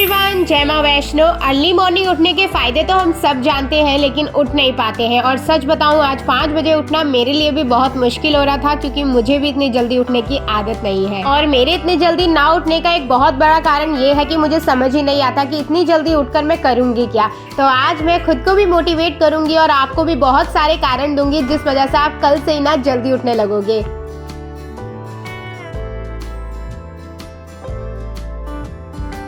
Everyone, जय मां Vaishno. Early morning उठने के फायदे तो हम सब जानते हैं, लेकिन उठ नहीं पाते हैं। और सच बताऊं, आज 5 बजे उठना मेरे लिए भी बहुत मुश्किल हो रहा था, क्योंकि मुझे भी इतनी जल्दी उठने की आदत नहीं है। और मेरे इतनी जल्दी ना उठने का एक बहुत बड़ा कारण ये है कि मुझे समझ ही नहीं आता कि इतनी जल्दी उठकर मैं करूंगी क्या। तो आज मैं खुद को भी मोटिवेट करूंगी और आपको भी बहुत सारे कारण दूंगी, जिस वजह से आप कल से ही ना जल्दी उठने लगोगे।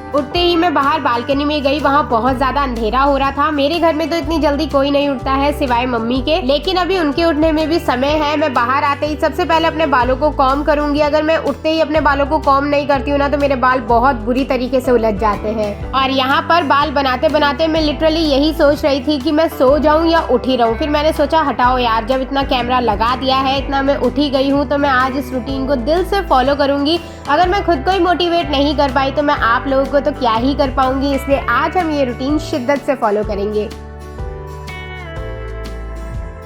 उठते ही मैं बाहर बालकनी में गई। वहाँ बहुत ज्यादा अंधेरा हो रहा था। मेरे घर में तो इतनी जल्दी कोई नहीं उठता है सिवाय मम्मी के, लेकिन अभी उनके उठने में भी समय है। मैं बाहर आते ही सबसे पहले अपने बालों को कॉम्ब करूंगी। अगर मैं उठते ही अपने बालों को कॉम्ब नहीं करती हूँ ना, तो मेरे बाल बहुत बुरी तरीके से उलझ जाते हैं। और यहाँ पर बाल बनाते बनाते मैं लिटरली यही सोच रही थी कि मैं सो जाऊँ या उठ ही रहूँ। फिर मैंने सोचा हटाओ यार, जब इतना कैमरा लगा दिया है, इतना मैं उठी गई हूँ, तो मैं आज इस रूटीन को दिल से फॉलो करूंगी। अगर मैं खुद को ही मोटिवेट नहीं कर पाई तो मैं आप लोगों को तो क्या ही कर पाऊंगी। इसलिए आज हम ये रूटीन शिद्दत से फॉलो करेंगे।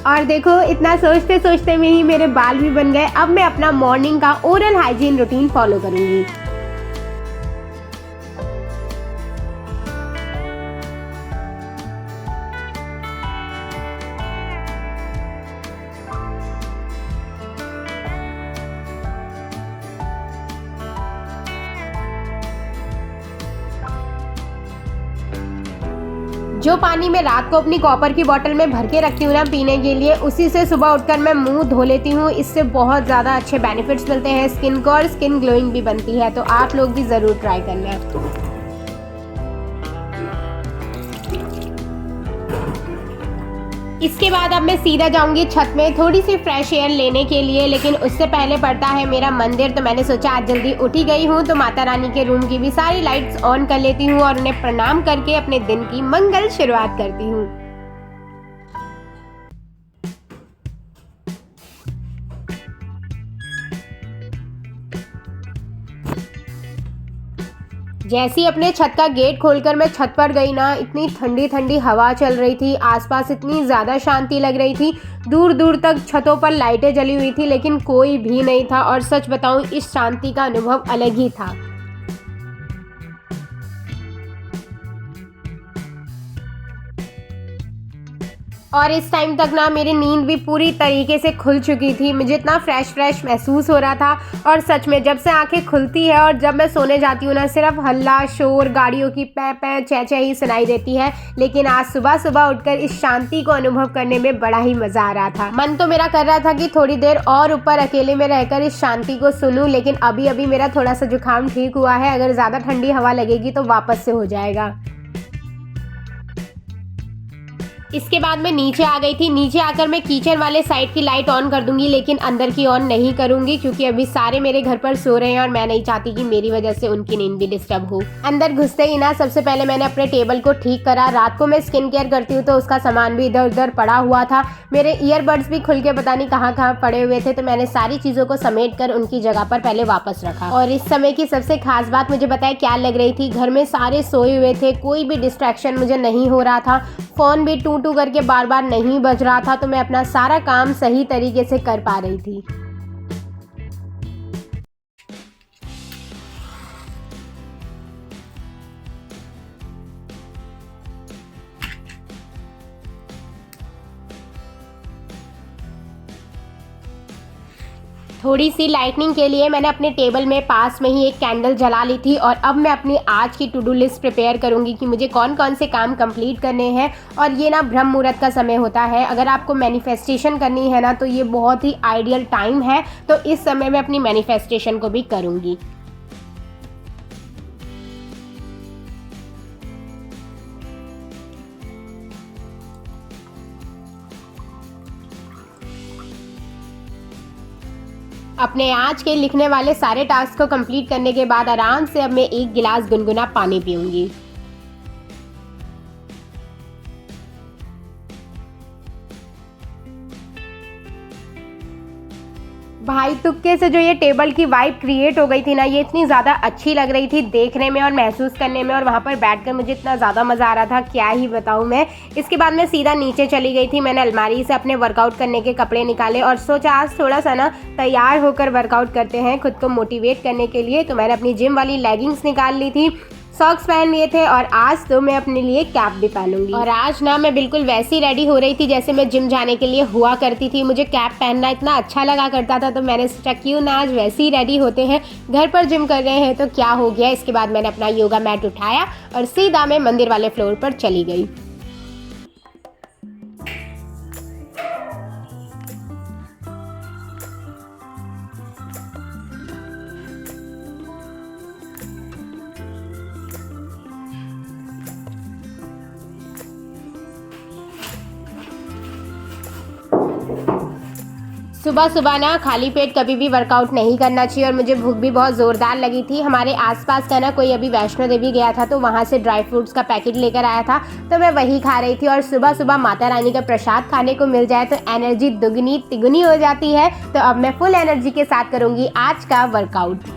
और देखो, इतना सोचते सोचते में ही मेरे बाल भी बन गए। अब मैं अपना मॉर्निंग का ओरल हाइजीन रूटीन फॉलो करूंगी। जो पानी मैं रात को अपनी कॉपर की बोतल में भर के रखती हूँ ना पीने के लिए, उसी से सुबह उठकर मैं मुंह धो लेती हूँ। इससे बहुत ज़्यादा अच्छे बेनिफिट्स मिलते हैं स्किन को, और स्किन ग्लोइंग भी बनती है। तो आप लोग भी ज़रूर ट्राई करना। इसके बाद अब मैं सीधा जाऊंगी छत में थोड़ी सी फ्रेश एयर लेने के लिए, लेकिन उससे पहले पड़ता है मेरा मंदिर। तो मैंने सोचा आज जल्दी उठी गई हूँ तो माता रानी के रूम की भी सारी लाइट्स ऑन कर लेती हूँ और उन्हें प्रणाम करके अपने दिन की मंगल शुरुआत करती हूँ। जैसे ही अपने छत का गेट खोलकर मैं छत पर गई ना, इतनी ठंडी ठंडी हवा चल रही थी, आसपास इतनी ज़्यादा शांति लग रही थी। दूर दूर तक छतों पर लाइटें जली हुई थी, लेकिन कोई भी नहीं था। और सच बताऊं, इस शांति का अनुभव अलग ही था। और इस टाइम तक ना मेरी नींद भी पूरी तरीके से खुल चुकी थी। मुझे इतना फ्रेश महसूस हो रहा था। और सच में जब से आंखें खुलती है और जब मैं सोने जाती हूँ ना, सिर्फ हल्ला शोर, गाड़ियों की पै पै चै चै ही सुनाई देती है। लेकिन आज सुबह सुबह उठकर इस शांति को अनुभव करने में बड़ा ही मजा आ रहा था। मन तो मेरा कर रहा था कि थोड़ी देर और ऊपर अकेले में रहकर इस शांति को सुनूं, लेकिन अभी अभी मेरा थोड़ा सा जुकाम ठीक हुआ है। अगर ज़्यादा ठंडी हवा लगेगी तो वापस से हो जाएगा। इसके बाद मैं नीचे आ गई थी। नीचे आकर मैं किचन वाले साइड की लाइट ऑन कर दूंगी, लेकिन अंदर की ऑन नहीं करूंगी, क्योंकि अभी सारे मेरे घर पर सो रहे हैं और मैं नहीं चाहती कि मेरी वजह से उनकी नींद भी डिस्टर्ब हो। अंदर घुसते ही ना सबसे पहले मैंने अपने टेबल को ठीक करा। रात को मैं स्किन केयर करती हूँ तो उसका सामान भी इधर उधर पड़ा हुआ था। मेरे ईयरबड्स भी खुल के पता नहीं कहाँ कहाँ पड़े हुए थे, तो मैंने सारी चीज़ों को समेट कर उनकी जगह पर पहले वापस रखा। और इस समय की सबसे खास बात मुझे बताए क्या लग रही थी, घर में सारे सोए हुए थे, कोई भी डिस्ट्रैक्शन मुझे नहीं हो रहा था। फ़ोन भी टू टू करके बार बार नहीं बज रहा था, तो मैं अपना सारा काम सही तरीके से कर पा रही थी। थोड़ी सी लाइटनिंग के लिए मैंने अपने टेबल में पास में ही एक कैंडल जला ली थी। और अब मैं अपनी आज की टू डू लिस्ट प्रिपेयर करूंगी कि मुझे कौन कौन से काम कंप्लीट करने हैं। और ये ना ब्रह्म मुहूर्त का समय होता है। अगर आपको मैनिफेस्टेशन करनी है ना, तो ये बहुत ही आइडियल टाइम है। तो इस समय मैं अपनी मैनिफेस्टेशन को भी करूंगी। अपने आज के लिखने वाले सारे टास्क को कंप्लीट करने के बाद आराम से अब मैं 1 गिलास गुनगुना पानी पीऊंगी। भाई तुक्के से जो ये टेबल की वाइब क्रिएट हो गई थी ना, ये इतनी ज़्यादा अच्छी लग रही थी देखने में और महसूस करने में। और वहाँ पर बैठकर मुझे इतना ज़्यादा मज़ा आ रहा था, क्या ही बताऊँ मैं। इसके बाद मैं सीधा नीचे चली गई थी। मैंने अलमारी से अपने वर्कआउट करने के कपड़े निकाले और सोचा आज थोड़ा सा ना तैयार होकर वर्कआउट करते हैं खुद को मोटिवेट करने के लिए। तो मैंने अपनी जिम वाली लेगिंग्स निकाल ली थी सॉक्स पहन लिए थे और आज तो मैं अपने लिए कैप भी पहनूंगी। और आज ना मैं बिल्कुल वैसी रेडी हो रही थी जैसे मैं जिम जाने के लिए हुआ करती थी। मुझे कैप पहनना इतना अच्छा लगा करता था, तो मैंने सोचा क्यों ना आज वैसे ही रेडी होते हैं। घर पर जिम कर रहे हैं तो क्या हो गया। इसके बाद मैंने अपना योगा मैट उठाया और सीधा मैं मंदिर वाले फ्लोर पर चली गई। सुबह सुबह ना खाली पेट कभी भी वर्कआउट नहीं करना चाहिए और मुझे भूख भी बहुत ज़ोरदार लगी थी। हमारे आसपास का ना कोई अभी वैष्णो देवी गया था तो वहाँ से ड्राई फ्रूट्स का पैकेट लेकर आया था, तो मैं वही खा रही थी। और सुबह सुबह माता रानी का प्रसाद खाने को मिल जाए तो एनर्जी दुगनी तिगुनी हो जाती है। तो अब मैं फुल एनर्जी के साथ करूँगी आज का वर्कआउट।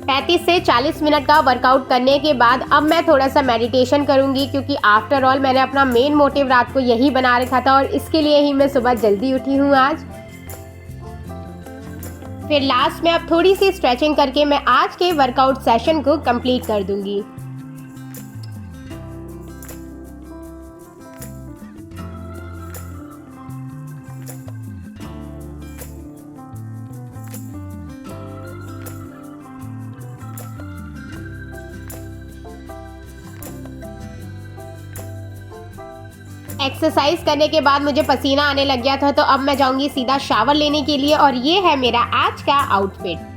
35 से 40 मिनट का वर्कआउट करने के बाद अब मैं थोड़ा सा मेडिटेशन करूंगी, क्योंकि आफ्टर ऑल मैंने अपना मेन मोटिव रात को यही बना रखा था और इसके लिए ही मैं सुबह जल्दी उठी हूँ आज। फिर लास्ट में अब थोड़ी सी स्ट्रेचिंग करके मैं आज के वर्कआउट सेशन को कंप्लीट कर दूंगी। एक्सरसाइज करने के बाद मुझे पसीना आने लग गया था, तो अब मैं जाऊंगी सीधा शावर लेने के लिए और ये है मेरा आज का आउटफिट।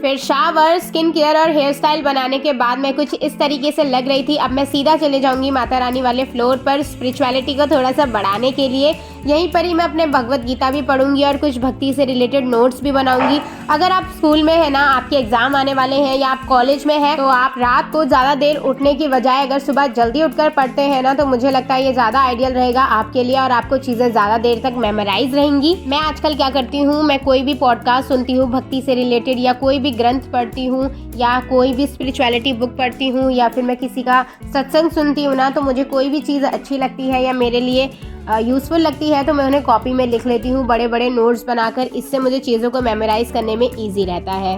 फिर शावर, स्किन केयर और हेयर स्टाइल बनाने के बाद मैं कुछ इस तरीके से लग रही थी। अब मैं सीधा चले जाऊंगी माता रानी वाले फ्लोर पर स्पिरिचुअलिटी को थोड़ा सा बढ़ाने के लिए। यहीं पर ही मैं अपने भगवत गीता भी पढ़ूंगी और कुछ भक्ति से रिलेटेड नोट्स भी बनाऊंगी। अगर आप स्कूल में है ना, आपके एग्जाम आने वाले हैं या आप कॉलेज में हैं, तो आप रात को ज़्यादा देर उठने की बजाय अगर सुबह जल्दी उठकर पढ़ते हैं ना, तो मुझे लगता है ये ज़्यादा आइडियल रहेगा आपके लिए और आपको चीज़ें ज़्यादा देर तक मेमोराइज रहेंगी। मैं आजकल क्या करती हूँ, मैं कोई भी पॉडकास्ट सुनती हूँ भक्ति से रिलेटेड, या कोई भी ग्रंथ पढ़ती हूँ, या कोई भी स्पिरिचुअलिटी बुक पढ़ती हूँ, या फिर मैं किसी का सत्संग सुनती हूँ ना, तो मुझे कोई भी चीज़ अच्छी लगती है या मेरे लिए यूज़फुल लगती है तो मैं उन्हें कॉपी में लिख लेती हूँ बड़े बड़े नोट्स बनाकर। इससे मुझे चीज़ों को मेमोराइज करने में ईजी रहता है।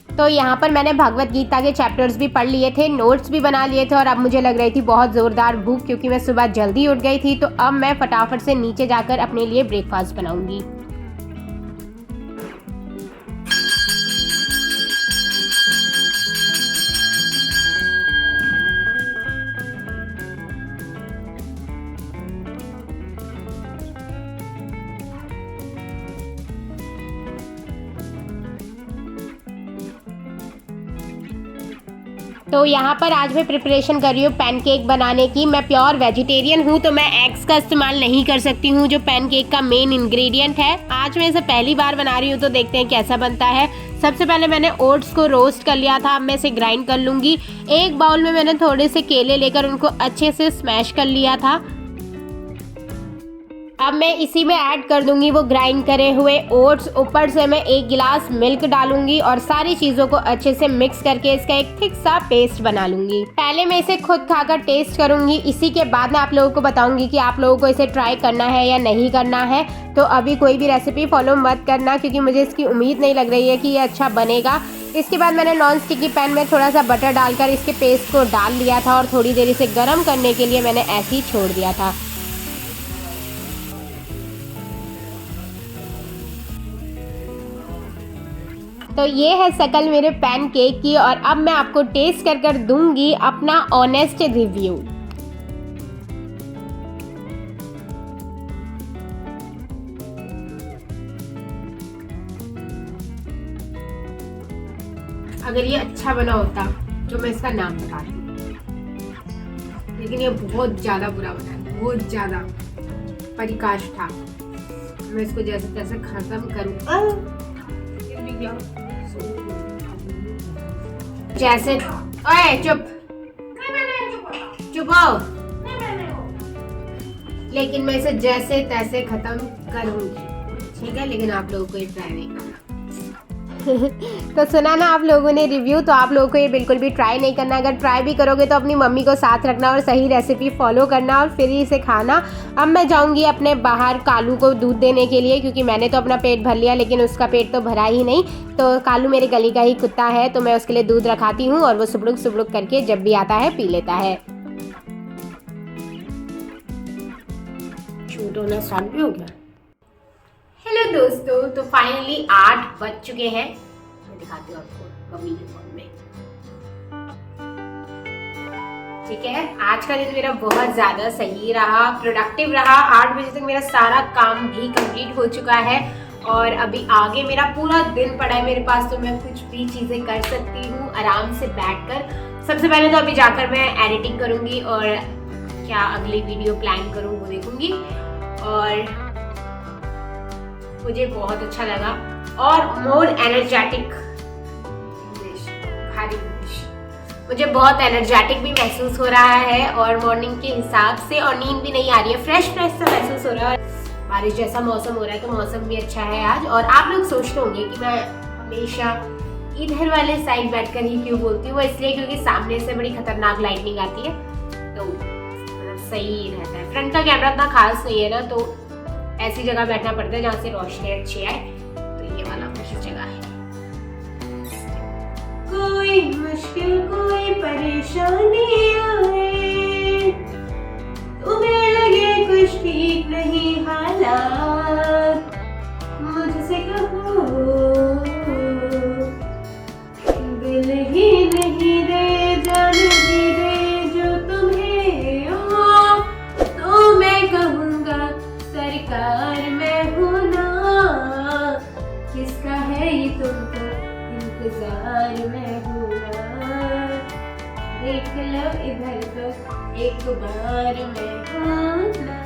तो यहाँ पर मैंने भगवत गीता के चैप्टर्स भी पढ़ लिए थे, नोट्स भी बना लिए थे और अब मुझे लग रही थी बहुत ज़ोरदार भूख, क्योंकि मैं सुबह जल्दी उठ गई थी। तो अब मैं फटाफट से नीचे जाकर अपने लिए ब्रेकफास्ट बनाऊंगी। तो यहाँ पर आज मैं प्रिपरेशन कर रही हूँ पैनकेक बनाने की। मैं प्योर वेजिटेरियन हूँ तो मैं एग्स का इस्तेमाल नहीं कर सकती हूँ, जो पैनकेक का मेन इंग्रेडिएंट है। आज मैं इसे पहली बार बना रही हूँ तो देखते हैं कैसा बनता है। सबसे पहले मैंने ओट्स को रोस्ट कर लिया था, अब मैं इसे ग्राइंड कर लूँगी। एक बाउल में मैंने थोड़े से केले लेकर उनको अच्छे से स्मैश कर लिया था। अब मैं इसी में ऐड कर दूंगी वो ग्राइंड करे हुए ओट्स। ऊपर से मैं 1 गिलास मिल्क डालूंगी और सारी चीज़ों को अच्छे से मिक्स करके इसका एक थिक सा पेस्ट बना लूंगी। पहले मैं इसे खुद खाकर टेस्ट करूंगी, इसी के बाद मैं आप लोगों को बताऊंगी कि आप लोगों को इसे ट्राई करना है या नहीं करना है। तो अभी कोई भी रेसिपी फॉलो मत करना, क्योंकि मुझे इसकी उम्मीद नहीं लग रही है कि ये अच्छा बनेगा। इसके बाद मैंने नॉन स्टिकी पैन में थोड़ा सा बटर डालकर इसके पेस्ट को डाल लिया था और थोड़ी देर इसे गर्म करने के लिए मैंने ऐसे ही छोड़ दिया था। तो ये है शक्ल मेरे पैनकेक की और अब मैं आपको टेस्ट कर दूंगी अपना ऑनेस्ट रिव्यू। अगर ये अच्छा बना होता तो मैं इसका नाम बताती, लेकिन ये बहुत ज़्यादा बुरा बना है, बहुत ज़्यादा पराकाष्ठा। मैं इसको जैसे तैसे खत्म करूँ। जैसे ओए चुप चुप हो, लेकिन मैं इसे जैसे तैसे खत्म करूँगी, ठीक है। लेकिन आप लोगों को ये ट्राई नहीं करना। तो सुना ना आप लोगों ने रिव्यू, तो आप लोगों को ये बिल्कुल भी ट्राई नहीं करना। अगर ट्राई भी करोगे तो अपनी मम्मी को साथ रखना और सही रेसिपी फॉलो करना और फिर ही इसे खाना। अब मैं जाऊंगी अपने बाहर कालू को दूध देने के लिए, क्योंकि मैंने तो अपना पेट भर लिया लेकिन उसका पेट तो भरा ही नहीं। तो कालू मेरे गली का ही कुत्ता है, तो मैं उसके लिए दूध रखाती हूँ और वो सुबड़ुक सुबड़ुक करके जब भी आता है पी लेता है। शूट होना स्टार्ट भी हो गया। हेलो दोस्तों, तो फाइनली 8 बज चुके हैं। मैं दिखाती हूँ आपको मम्मी के फोन में, ठीक है। आज का दिन मेरा बहुत ज़्यादा सही रहा, प्रोडक्टिव रहा। 8 बजे तक मेरा सारा काम भी कंप्लीट हो चुका है और अभी आगे मेरा पूरा दिन पड़ा है मेरे पास, तो मैं कुछ भी चीज़ें कर सकती हूँ आराम से बैठकर। सबसे पहले तो अभी जाकर मैं एडिटिंग करूँगी और क्या अगली वीडियो प्लान करूँ वो देखूँगी। और मुझे बहुत अच्छा लगा और मोर एनर्जेटिक, मुझे बहुत एनर्जेटिक भी महसूस हो रहा है और मॉर्निंग के हिसाब से, और नींद भी नहीं आ रही है, फ्रेश फ्रेश सा महसूस हो रहा है। बारिश जैसा मौसम हो रहा है तो मौसम भी अच्छा है आज। और आप लोग सोचते होंगे कि मैं हमेशा इधर वाले साइड बैठकर ही क्यों बोलती हूँ, इसलिए क्योंकि सामने से बड़ी खतरनाक लाइटनिंग आती है, तो सही रहता है। फ्रंट का कैमरा इतना खास नहीं है ना, तो ऐसी जगह बैठना पड़ता है जहाँ से रोशनी अच्छी आए, तो ये वाला मुझे जगह है। कोई मुश्किल कोई परेशानी आए, तुम्हें लगे कुछ ठीक नहीं हालात, मुझसे कहो दिल ही नहीं दे जान भी दे जो तुम्हें हो, तो मैं कहूँगा सरकार मैं हूँ ना, किसका है ये तुमको इंतजार मैं हूँ ना, देख लो इधर तो एक बार मैं हूँ ना।